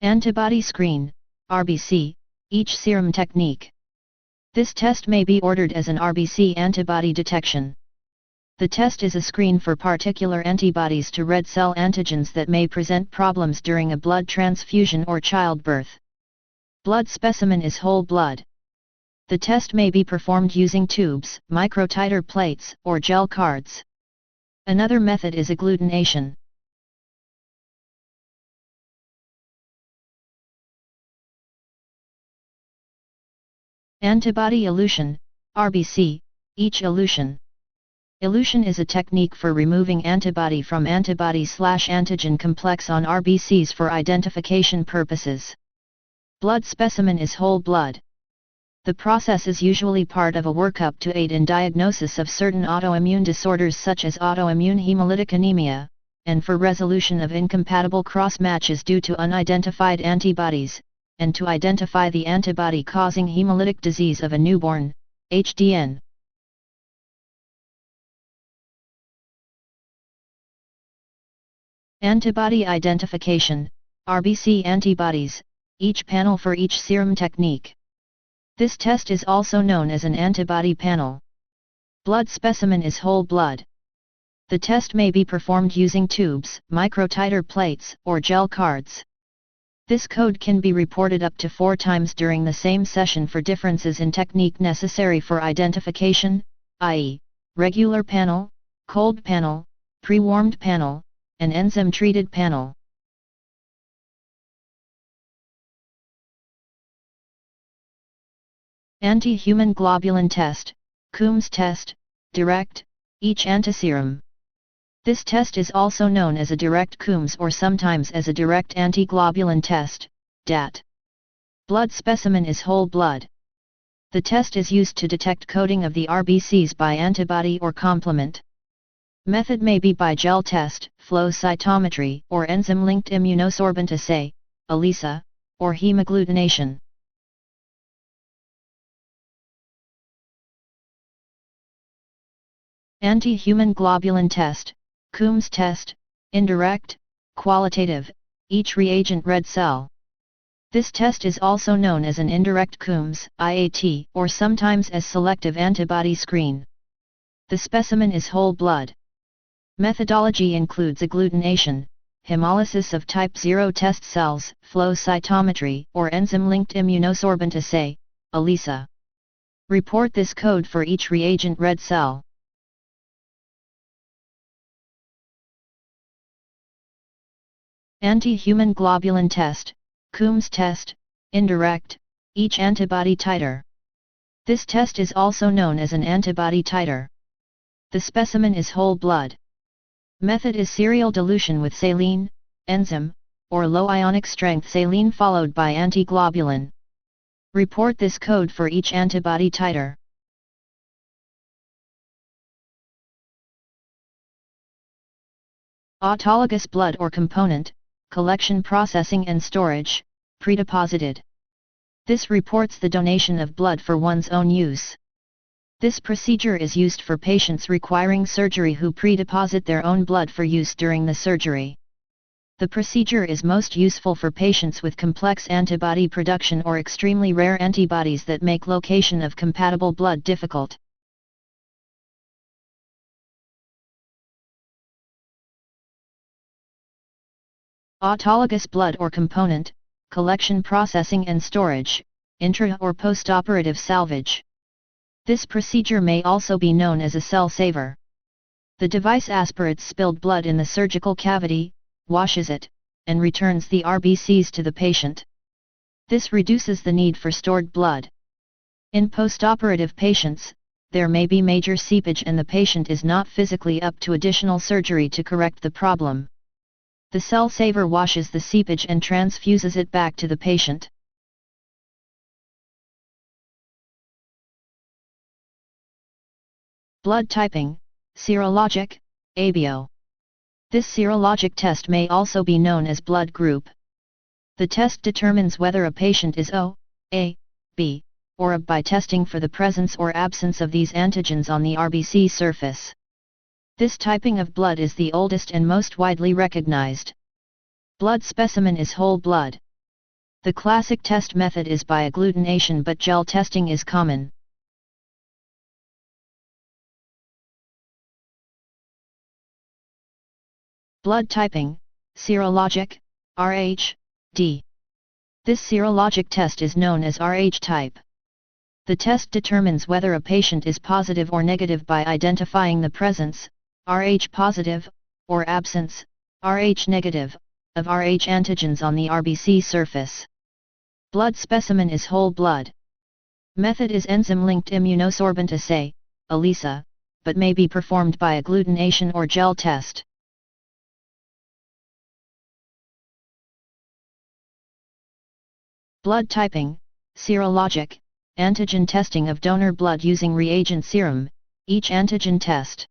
Antibody screen, RBC, each serum technique. This test may be ordered as an RBC antibody detection. The test is a screen for particular antibodies to red cell antigens that may present problems during a blood transfusion or childbirth. Blood specimen is whole blood. The test may be performed using tubes, microtiter plates, or gel cards. Another method is agglutination. Antibody elution, RBC, each elution. Elution is a technique for removing antibody from antibody/antigen complex on RBCs for identification purposes. Blood specimen is whole blood. The process is usually part of a workup to aid in diagnosis of certain autoimmune disorders such as autoimmune hemolytic anemia, and for resolution of incompatible cross-matches due to unidentified antibodies, and to identify the antibody causing hemolytic disease of a newborn, HDN. Antibody identification, RBC antibodies, each panel for each serum technique. This test is also known as an antibody panel. Blood specimen is whole blood. The test may be performed using tubes, microtiter plates, or gel cards. This code can be reported up to 4 times during the same session for differences in technique necessary for identification, i.e., regular panel, cold panel, pre-warmed panel, and enzyme-treated panel. Antihuman globulin test, Coombs test, direct, each antiserum. This test is also known as a direct Coombs or sometimes as a direct antiglobulin test, DAT. Blood specimen is whole blood. The test is used to detect coding of the RBCs by antibody or complement. Method may be by gel test, flow cytometry, or enzyme-linked immunosorbent assay, ELISA, or hemagglutination. Antihuman globulin test, Coombs test, indirect, qualitative, each reagent red cell. This test is also known as an indirect Coombs, IAT, or sometimes as selective antibody screen. The specimen is whole blood. Methodology includes agglutination, hemolysis of type 0 test cells, flow cytometry, or enzyme-linked immunosorbent assay, ELISA. Report this code for each reagent red cell. Antihuman globulin test, Coombs test, indirect, each antibody titer. This test is also known as an antibody titer. The specimen is whole blood. Method is serial dilution with saline, enzyme, or low ionic strength saline followed by antiglobulin. Report this code for each antibody titer. Autologous blood or component, collection, processing and storage, predeposited. This reports the donation of blood for one's own use. This procedure is used for patients requiring surgery who predeposit their own blood for use during the surgery. The procedure is most useful for patients with complex antibody production or extremely rare antibodies that make location of compatible blood difficult. Autologous blood or component, collection, processing and storage, intra or postoperative salvage. This procedure may also be known as a cell saver. The device aspirates spilled blood in the surgical cavity, washes it, and returns the RBCs to the patient. This reduces the need for stored blood. In postoperative patients, there may be major seepage and the patient is not physically up to additional surgery to correct the problem. The cell saver washes the seepage and transfuses it back to the patient. Blood typing, serologic, ABO. This serologic test may also be known as blood group. The test determines whether a patient is O, A, B, or AB by testing for the presence or absence of these antigens on the RBC surface. This typing of blood is the oldest and most widely recognized. Blood specimen is whole blood. The classic test method is by agglutination, but gel testing is common. Blood typing, serologic, Rh-D. This serologic test is known as Rh type. The test determines whether a patient is positive or negative by identifying the presence, Rh positive, or absence, Rh negative, of Rh antigens on the RBC surface. Blood specimen is whole blood. Method is enzyme-linked immunosorbent assay, ELISA, but may be performed by agglutination or gel test. Blood typing, serologic, antigen testing of donor blood using reagent serum, each antigen test.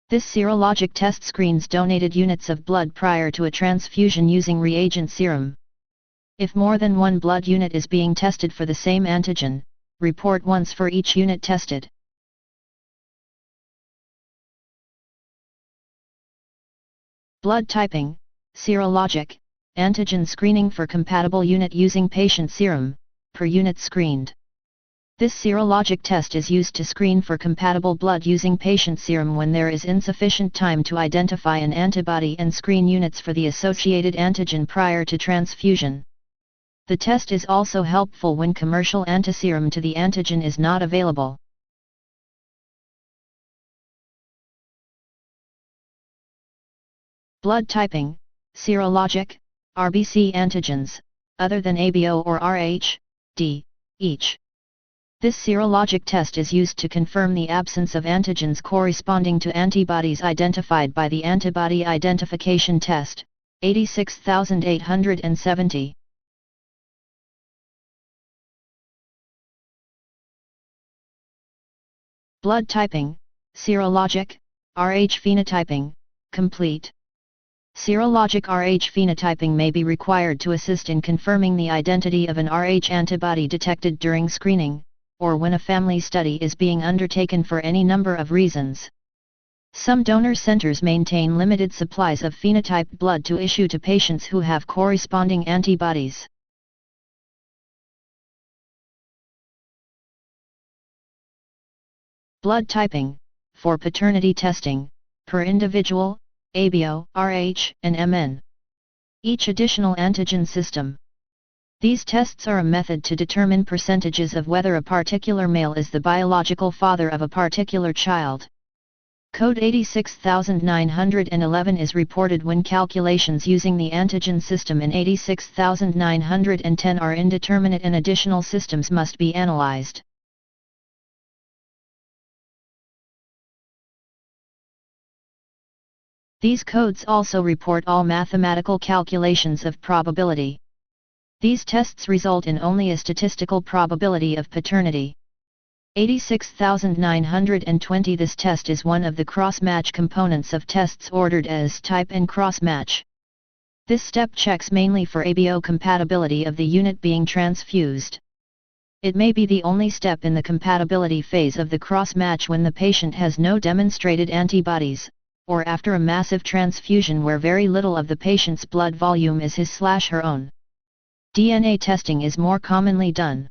This serologic test screens donated units of blood prior to a transfusion using reagent serum. If more than one blood unit is being tested for the same antigen, report once for each unit tested. Blood typing, serologic, antigen screening for compatible unit using patient serum, per unit screened. This serologic test is used to screen for compatible blood using patient serum when there is insufficient time to identify an antibody and screen units for the associated antigen prior to transfusion. The test is also helpful when commercial antiserum to the antigen is not available. Blood typing, serologic, RBC antigens, other than ABO or Rh-D, each. This serologic test is used to confirm the absence of antigens corresponding to antibodies identified by the Antibody Identification Test, 86870. Blood typing, serologic, Rh phenotyping, complete. Serologic Rh phenotyping may be required to assist in confirming the identity of an Rh antibody detected during screening, or when a family study is being undertaken for any number of reasons. Some donor centers maintain limited supplies of phenotyped blood to issue to patients who have corresponding antibodies. Blood typing, for paternity testing, per individual, ABO, Rh, and MN. Each additional antigen system. These tests are a method to determine percentages of whether a particular male is the biological father of a particular child. Code 86911 is reported when calculations using the antigen system in 86910 are indeterminate and additional systems must be analyzed. These codes also report all mathematical calculations of probability. These tests result in only a statistical probability of paternity. 86920. This test is one of the cross-match components of tests ordered as type and cross-match. This step checks mainly for ABO compatibility of the unit being transfused. It may be the only step in the compatibility phase of the cross-match when the patient has no demonstrated antibodies, or after a massive transfusion where very little of the patient's blood volume is his/her own. DNA testing is more commonly done.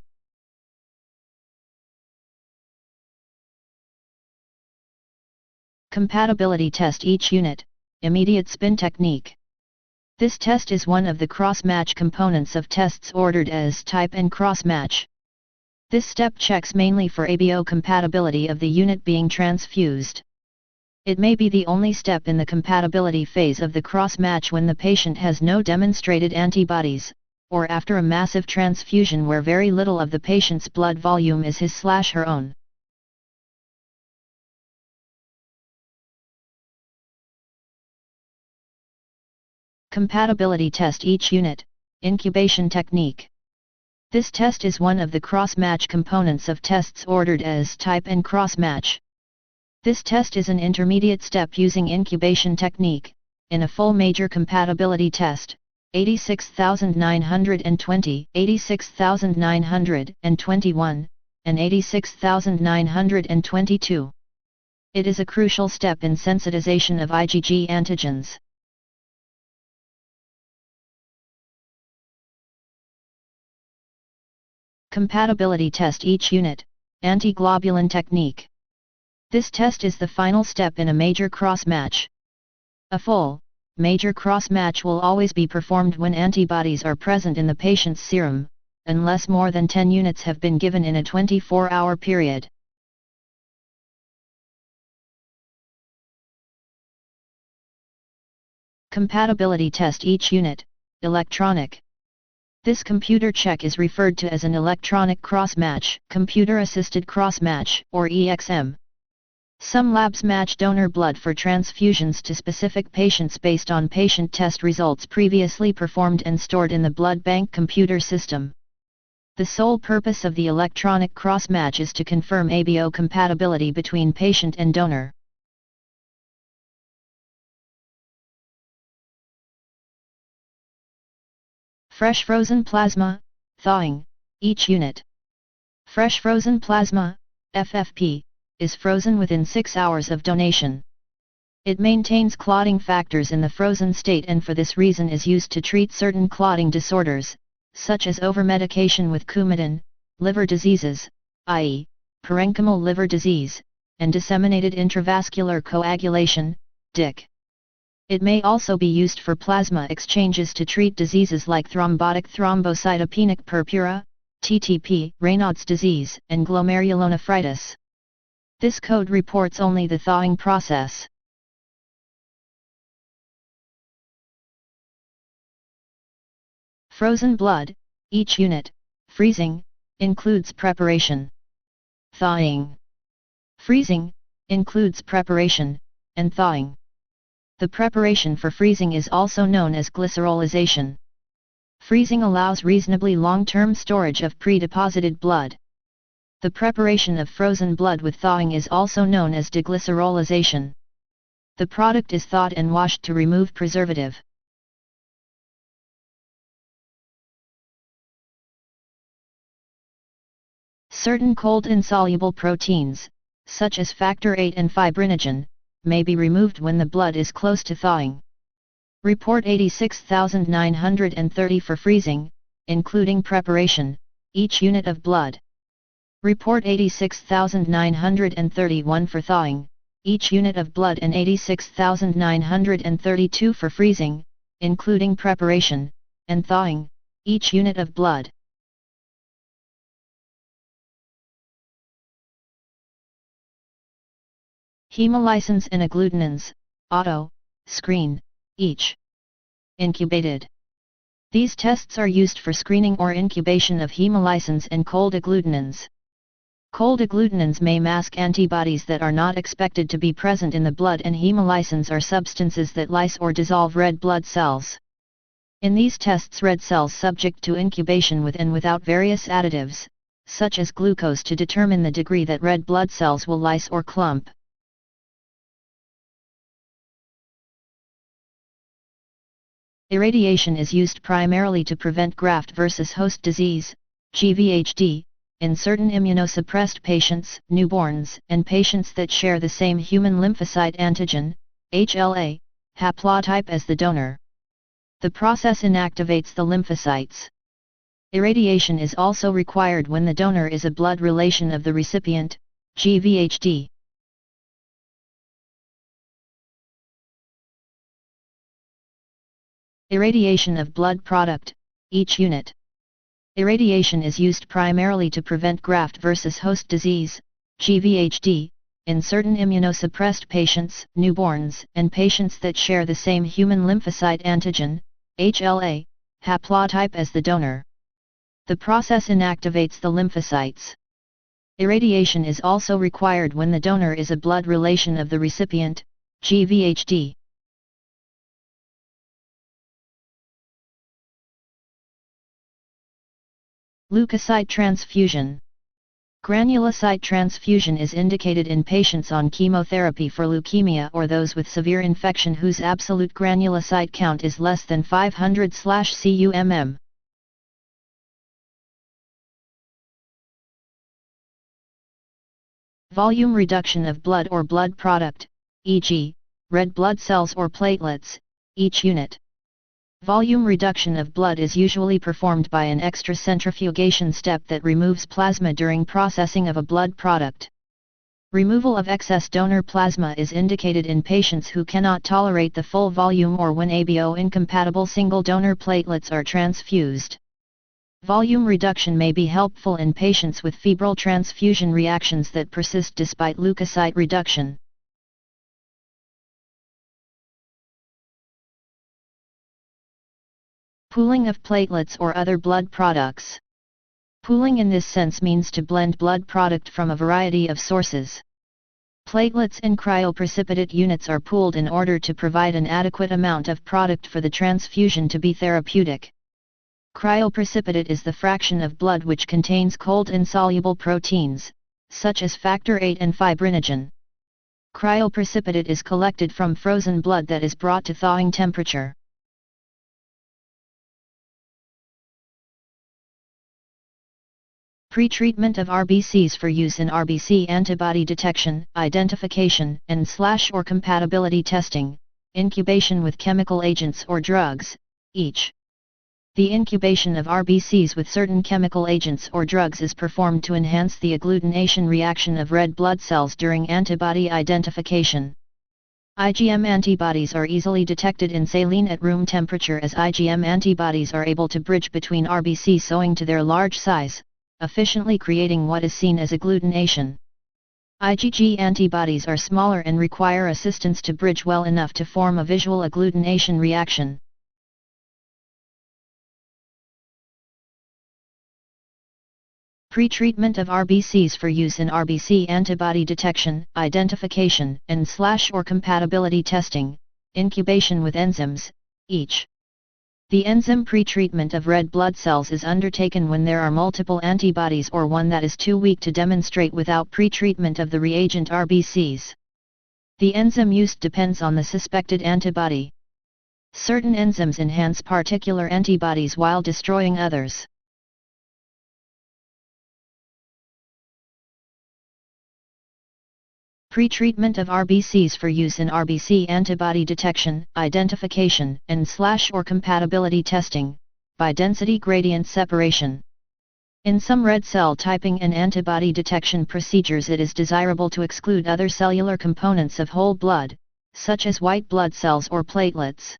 Compatibility test each unit, immediate spin technique. This test is one of the cross-match components of tests ordered as type and cross-match. This step checks mainly for ABO compatibility of the unit being transfused. It may be the only step in the compatibility phase of the cross-match when the patient has no demonstrated antibodies, or after a massive transfusion where very little of the patient's blood volume is his/her own. Compatibility test each unit, incubation technique. This test is one of the cross-match components of tests ordered as type and cross-match. This test is an intermediate step using incubation technique, in a full major compatibility test, 86920, 86921, and 86922. It is a crucial step in sensitization of IgG antigens. Compatibility test each unit, antiglobulin technique. This test is the final step in a major cross-match. A full, major cross-match will always be performed when antibodies are present in the patient's serum, unless more than 10 units have been given in a 24-hour period. Compatibility test each unit, electronic. This computer check is referred to as an electronic cross-match, computer-assisted cross-match, or EXM. Some labs match donor blood for transfusions to specific patients based on patient test results previously performed and stored in the blood bank computer system. The sole purpose of the electronic cross-match is to confirm ABO compatibility between patient and donor. Fresh frozen plasma, thawing, each unit. Fresh frozen plasma, FFP, is frozen within 6 hours of donation. It maintains clotting factors in the frozen state and for this reason is used to treat certain clotting disorders, such as overmedication with Coumadin, liver diseases, i.e., parenchymal liver disease, and disseminated intravascular coagulation, DIC. It may also be used for plasma exchanges to treat diseases like thrombotic thrombocytopenic purpura, TTP, Raynaud's disease, and glomerulonephritis. This code reports only the thawing process. Frozen blood, each unit, freezing, includes preparation. Thawing. Freezing, includes preparation, and thawing. The preparation for freezing is also known as glycerolization. Freezing allows reasonably long-term storage of pre-deposited blood. The preparation of frozen blood with thawing is also known as deglycerolization. The product is thawed and washed to remove preservative. Certain cold-insoluble proteins, such as factor VIII and fibrinogen, may be removed when the blood is close to thawing. Report 86,930 for freezing, including preparation, each unit of blood. Report 86,931 for thawing, each unit of blood and 86,932 for freezing, including preparation, and thawing, each unit of blood. Hemolysins and agglutinins, auto, screen, each. Incubated. These tests are used for screening or incubation of hemolysins and cold agglutinins. Cold agglutinins may mask antibodies that are not expected to be present in the blood, and hemolysins are substances that lyse or dissolve red blood cells. In these tests, red cells subject to incubation with and without various additives, such as glucose, to determine the degree that red blood cells will lyse or clump. Irradiation is used primarily to prevent graft versus host disease, GVHD, in certain immunosuppressed patients, newborns, and patients that share the same human lymphocyte antigen, HLA, haplotype as the donor. The process inactivates the lymphocytes. Irradiation is also required when the donor is a blood relation of the recipient, GVHD. Irradiation of blood product, each unit. Irradiation is used primarily to prevent graft versus host disease, GVHD, in certain immunosuppressed patients, newborns, and patients that share the same human lymphocyte antigen, HLA, haplotype as the donor. The process inactivates the lymphocytes. Irradiation is also required when the donor is a blood relation of the recipient, GVHD. Leukocyte transfusion. Granulocyte transfusion is indicated in patients on chemotherapy for leukemia or those with severe infection whose absolute granulocyte count is less than 500/CUMM. Volume reduction of blood or blood product, e.g., red blood cells or platelets, each unit. Volume reduction of blood is usually performed by an extra centrifugation step that removes plasma during processing of a blood product. Removal of excess donor plasma is indicated in patients who cannot tolerate the full volume or when ABO-incompatible single donor platelets are transfused. Volume reduction may be helpful in patients with febrile transfusion reactions that persist despite leukocyte reduction. Pooling of platelets or other blood products. Pooling in this sense means to blend blood product from a variety of sources. Platelets in cryoprecipitate units are pooled in order to provide an adequate amount of product for the transfusion to be therapeutic. Cryoprecipitate is the fraction of blood which contains cold insoluble proteins, such as factor VIII and fibrinogen. Cryoprecipitate is collected from frozen blood that is brought to thawing temperature. Pretreatment of RBCs for use in RBC antibody detection, identification, and/or compatibility testing, incubation with chemical agents or drugs, each. The incubation of RBCs with certain chemical agents or drugs is performed to enhance the agglutination reaction of red blood cells during antibody identification. IgM antibodies are easily detected in saline at room temperature as IgM antibodies are able to bridge between RBCs owing to their large size, efficiently creating what is seen as agglutination. IgG antibodies are smaller and require assistance to bridge well enough to form a visual agglutination reaction. Pretreatment of RBCs for use in RBC antibody detection, identification, and/or compatibility testing, incubation with enzymes, each. The enzyme pretreatment of red blood cells is undertaken when there are multiple antibodies or one that is too weak to demonstrate without pretreatment of the reagent RBCs. The enzyme used depends on the suspected antibody. Certain enzymes enhance particular antibodies while destroying others. Pretreatment of RBCs for use in RBC antibody detection, identification, and/or compatibility testing, by density gradient separation. In some red cell typing and antibody detection procedures it is desirable to exclude other cellular components of whole blood, such as white blood cells or platelets.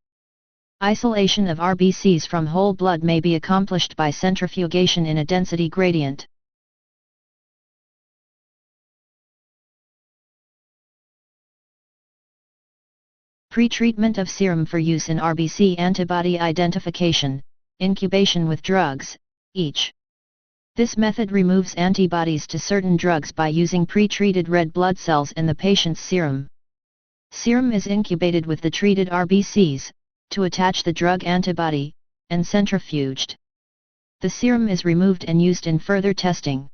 Isolation of RBCs from whole blood may be accomplished by centrifugation in a density gradient. Pretreatment of serum for use in RBC antibody identification, incubation with drugs, each. This method removes antibodies to certain drugs by using pre-treated red blood cells in the patient's serum. Serum is incubated with the treated RBCs, to attach the drug antibody, and centrifuged. The serum is removed and used in further testing.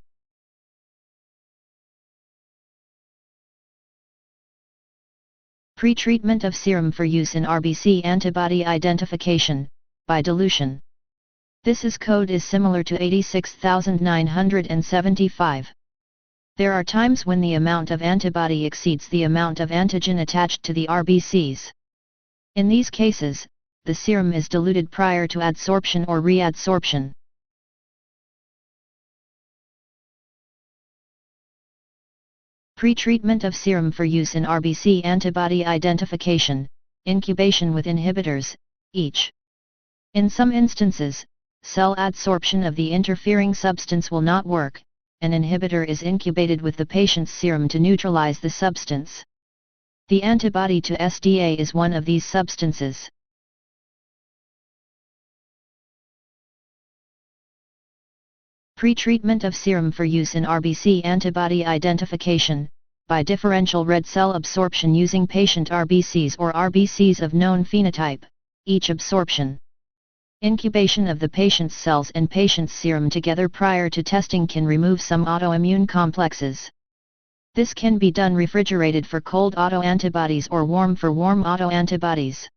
Pretreatment of serum for use in RBC antibody identification, by dilution. This code is similar to 86975. There are times when the amount of antibody exceeds the amount of antigen attached to the RBCs. In these cases, the serum is diluted prior to adsorption or readsorption. Pretreatment of serum for use in RBC antibody identification, incubation with inhibitors, each. In some instances, cell adsorption of the interfering substance will not work, an inhibitor is incubated with the patient's serum to neutralize the substance. The antibody to SDA is one of these substances. Pretreatment of serum for use in RBC antibody identification, by differential red cell absorption using patient RBCs or RBCs of known phenotype, each absorption. Incubation of the patient's cells and patient's serum together prior to testing can remove some autoimmune complexes. This can be done refrigerated for cold autoantibodies or warm for warm autoantibodies.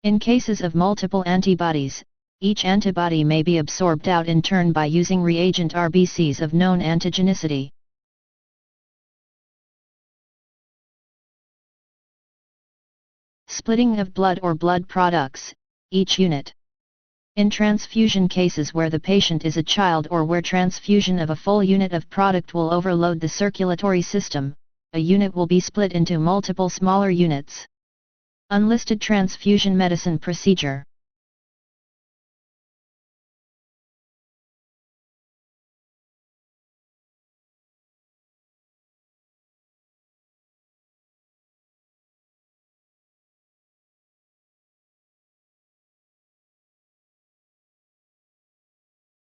In cases of multiple antibodies, each antibody may be absorbed out in turn by using reagent RBCs of known antigenicity. Splitting of blood or blood products, each unit. In transfusion cases where the patient is a child or where transfusion of a full unit of product will overload the circulatory system, a unit will be split into multiple smaller units. Unlisted transfusion medicine procedure.